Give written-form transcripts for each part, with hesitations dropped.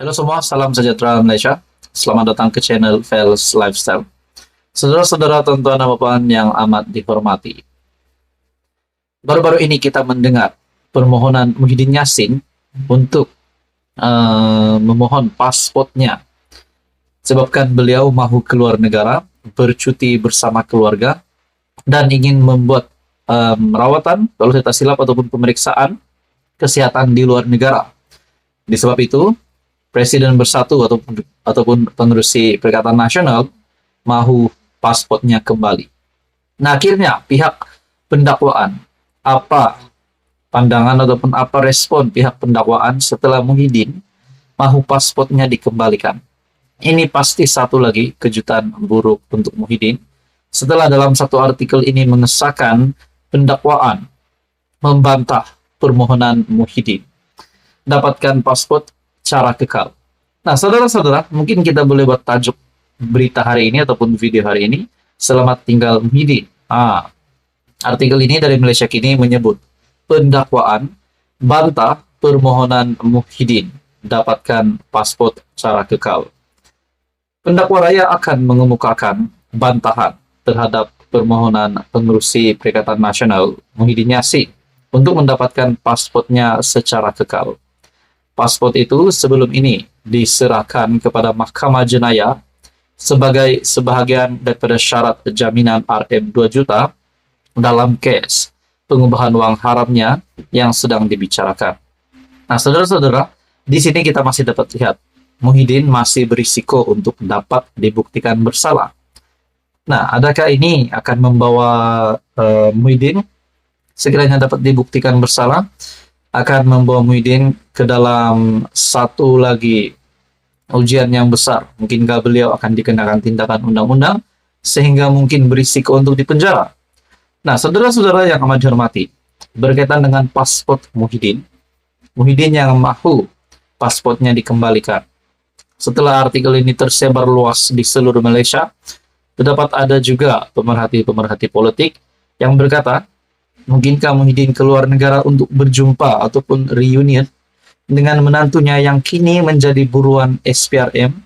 Halo semua, salam sejahtera Malaysia. Selamat datang ke channel Fels Lifestyle. Saudara-saudara, tuan-tuan dan puan yang amat dihormati. Baru-baru ini kita mendengar permohonan Muhyiddin Yassin untuk memohon pasportnya. Sebabkan beliau mahu keluar negara, bercuti bersama keluarga, dan ingin membuat rawatan, kalau saya tak silap, ataupun pemeriksaan kesehatan di luar negara. Disebab itu, Presiden Bersatu ataupun pengerusi Perikatan Nasional mahu pasportnya kembali. Nah, akhirnya pihak pendakwaan, apa pandangan ataupun apa respon pihak pendakwaan setelah Muhyiddin mahu pasportnya dikembalikan? Ini pasti satu lagi kejutan buruk untuk Muhyiddin. Setelah dalam satu artikel ini mengesahkan pendakwaan membantah permohonan Muhyiddin dapatkan paspor cara kekal. Nah, saudara-saudara, mungkin kita boleh buat tajuk berita hari ini ataupun video hari ini, Selamat Tinggal Muhyiddin. Artikel ini dari Malaysia Kini menyebut, pendakwaan bantah permohonan Muhyiddin dapatkan paspor cara kekal. Pendakwa raya akan mengemukakan bantahan terhadap permohonan pengerusi Perikatan Nasional Muhyiddin Yassin untuk mendapatkan pasportnya secara kekal. Paspor itu sebelum ini diserahkan kepada Mahkamah Jenayah sebagai sebahagian daripada syarat jaminan RM 2 juta dalam kes pengubahan wang haramnya yang sedang dibicarakan. Nah, saudara-saudara, di sini kita masih dapat lihat Muhyiddin masih berisiko untuk dapat dibuktikan bersalah. Nah, adakah ini akan membawa Muhyiddin sekiranya dapat dibuktikan bersalah, akan membawa Muhyiddin ke dalam satu lagi ujian yang besar. Mungkinkah beliau akan dikenakan tindakan undang-undang sehingga mungkin berisiko untuk dipenjara. Nah, saudara-saudara yang amat dihormati, berkaitan dengan paspor Muhyiddin yang mahu pasportnya dikembalikan. Setelah artikel ini tersebar luas di seluruh Malaysia, terdapat ada juga pemerhati-pemerhati politik yang berkata, mungkinkah Muhyiddin keluar negara untuk berjumpa ataupun reunion dengan menantunya yang kini menjadi buruan SPRM?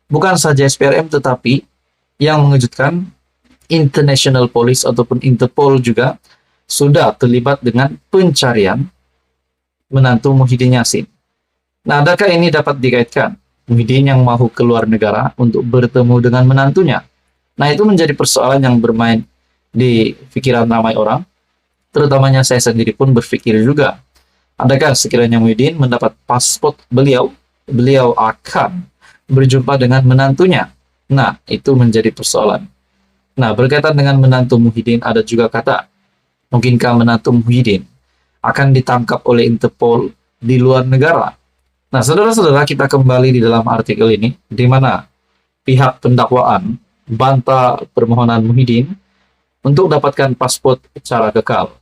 Bukan saja SPRM, tetapi yang mengejutkan, International Police ataupun Interpol juga sudah terlibat dengan pencarian menantu Muhyiddin Yassin. Nah, adakah ini dapat dikaitkan? Muhyiddin yang mahu keluar negara untuk bertemu dengan menantunya. Nah, itu menjadi persoalan yang bermain di pikiran ramai orang. Terutamanya saya sendiri pun berpikir juga, adakah sekiranya Muhyiddin mendapat paspor beliau akan berjumpa dengan menantunya? Nah, itu menjadi persoalan. Nah, berkaitan dengan menantu Muhyiddin, ada juga kata, mungkinkah menantu Muhyiddin akan ditangkap oleh Interpol di luar negara? Nah, saudara-saudara, kita kembali di dalam artikel ini, di mana pihak pendakwaan bantah permohonan Muhyiddin untuk dapatkan paspor secara kekal.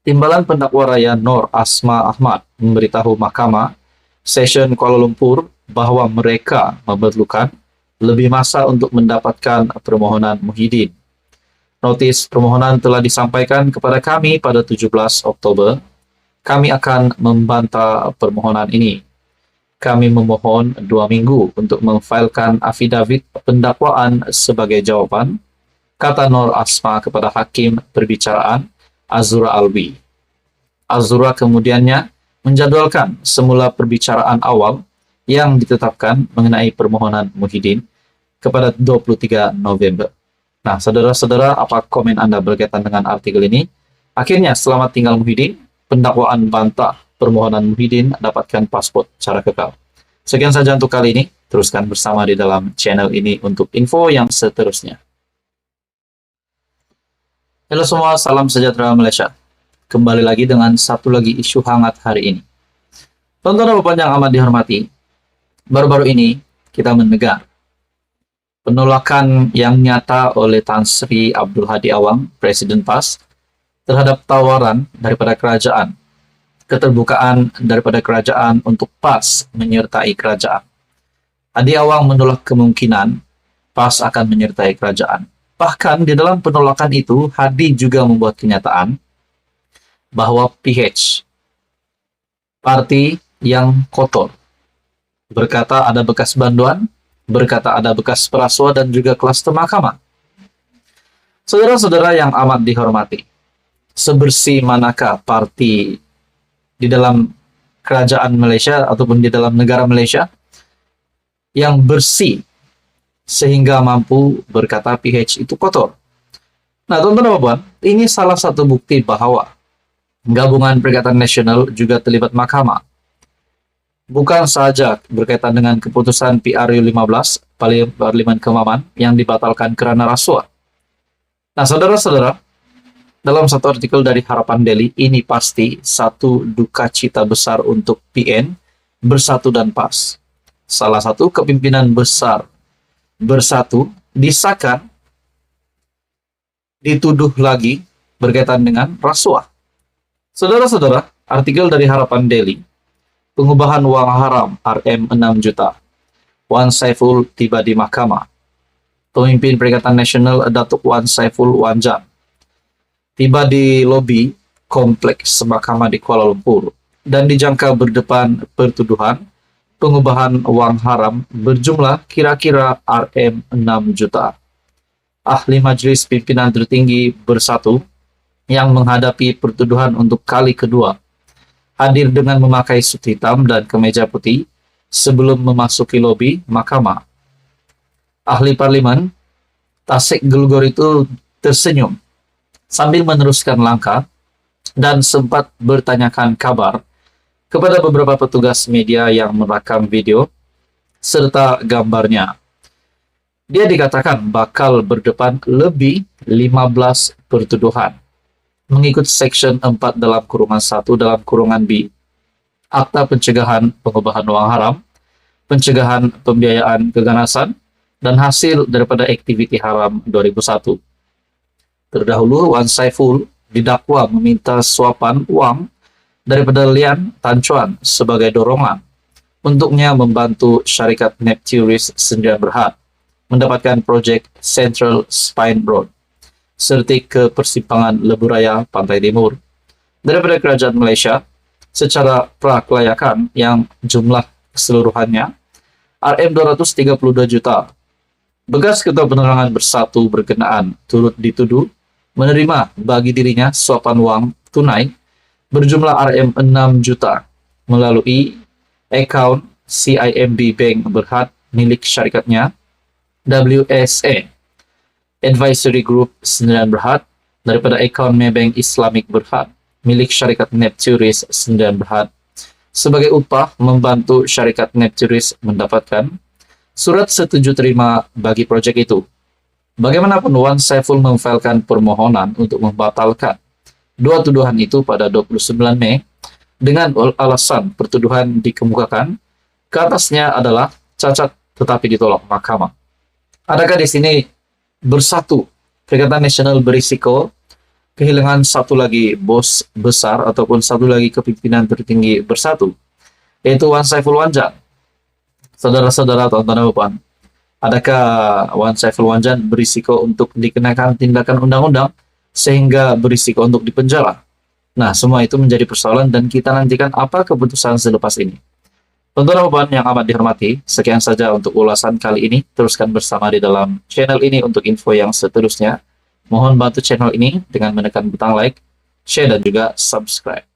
Timbalan Pendakwa Raya Nur Asma Ahmad memberitahu Mahkamah Session Kuala Lumpur bahwa mereka memerlukan lebih masa untuk mendapatkan permohonan Muhyiddin. Notis permohonan telah disampaikan kepada kami pada 17 Oktober. Kami akan membantah permohonan ini. Kami memohon 2 minggu untuk memfailkan afidavit pendakwaan sebagai jawaban, kata Nur Asma kepada Hakim Perbicaraan Azura Alwi. Azura kemudiannya menjadwalkan semula perbicaraan awal yang ditetapkan mengenai permohonan Muhyiddin kepada 23 November. Nah, saudara-saudara, apa komen Anda berkaitan dengan artikel ini? Akhirnya, selamat tinggal Muhyiddin, pendakwaan bantah permohonan Muhyiddin dapatkan paspor secara kekal. Sekian saja untuk kali ini. Teruskan bersama di dalam channel ini untuk info yang seterusnya. Halo semua, salam sejahtera Malaysia. Kembali lagi dengan satu lagi isu hangat hari ini. Tonton dan yang amat dihormati, baru-baru ini kita mendengar penolakan yang nyata oleh Tan Sri Abdul Hadi Awang, Presiden PAS, terhadap tawaran daripada kerajaan keterbukaan daripada kerajaan untuk PAS menyertai kerajaan. Adi Awang menolak kemungkinan PAS akan menyertai kerajaan. Bahkan di dalam penolakan itu, Hadi juga membuat kenyataan bahwa PH, parti yang kotor, berkata ada bekas banduan, berkata ada bekas peraswa dan juga klaster mahkamah. Saudara-saudara yang amat dihormati, sebersih manakah parti di dalam kerajaan Malaysia ataupun di dalam negara Malaysia yang bersih sehingga mampu berkata PH itu kotor? Nah, teman-teman dan puan, ini salah satu bukti bahwa Gabungan Perikatan Nasional juga terlibat mahkamah. Bukan saja berkaitan dengan keputusan PRU15, Parlimen Kemaman, yang dibatalkan kerana rasuah. Nah, saudara-saudara, dalam satu artikel dari Harapan Daily, ini pasti satu duka cita besar untuk PN, Bersatu dan PAS. Salah satu kepimpinan besar Bersatu disahkan, dituduh lagi berkaitan dengan rasuah. Saudara-saudara, artikel dari Harapan Daily, pengubahan wang haram RM 6 juta. Wan Saiful tiba di mahkamah. Pemimpin Perikatan Nasional Datuk Wan Saiful Wanjan tiba di lobi kompleks mahkamah di Kuala Lumpur dan dijangka berdepan pertuduhan pengubahan wang haram berjumlah kira-kira RM 6 juta. Ahli Majlis Pimpinan Tertinggi Bersatu yang menghadapi pertuduhan untuk kali kedua hadir dengan memakai suit hitam dan kemeja putih sebelum memasuki lobi mahkamah. Ahli Parlimen Tasik Gelugor itu tersenyum sambil meneruskan langkah dan sempat bertanyakan kabar kepada beberapa petugas media yang merekam video serta gambarnya. Dia dikatakan bakal berdepan lebih 15 pertuduhan mengikut Section 4 dalam kurungan 1 dalam kurungan B, Akta Pencegahan Pengubahan Wang Haram, Pencegahan Pembiayaan Keganasan, dan hasil daripada aktiviti haram 2001. Terdahulu, Wan Saiful didakwa meminta suapan uang daripada Lian Tan Chuan sebagai dorongan untuknya membantu syarikat Nepturis Sdn Bhd mendapatkan projek Central Spine Road serta ke persimpangan Lebuh Raya Pantai Timur daripada kerajaan Malaysia secara prakelayakan yang jumlah keseluruhannya RM 232 juta. Bekas Ketua Penerangan Bersatu berkenaan turut dituduh menerima bagi dirinya suapan wang tunai berjumlah RM 6 juta melalui akaun CIMB Bank Berhad milik syarikatnya WSA Advisory Group Sdn Bhd daripada akaun Maybank Islamic Berhad milik syarikat Nepturis Sdn Bhd sebagai upah membantu syarikat Nepturis mendapatkan surat setuju terima bagi projek itu. Bagaimanapun, Wan Saiful memfailkan permohonan untuk membatalkan dua tuduhan itu pada 29 Mei dengan alasan pertuduhan dikemukakan ke atasnya adalah cacat tetapi ditolak mahkamah. Adakah di sini Bersatu Perikatan Nasional berisiko kehilangan satu lagi bos besar ataupun satu lagi kepimpinan tertinggi Bersatu, yaitu Wan Saiful Wanjan? Saudara-saudara, tuan-tuan dan puan, adakah Wan Saiful Wanjan berisiko untuk dikenakan tindakan undang-undang sehingga berisiko untuk dipenjara? Nah, semua itu menjadi persoalan dan kita nantikan apa keputusan selepas ini. Tuan-tuan dan puan yang amat dihormati, sekian saja untuk ulasan kali ini. Teruskan bersama di dalam channel ini untuk info yang seterusnya. Mohon bantu channel ini dengan menekan butang like, share, dan juga subscribe.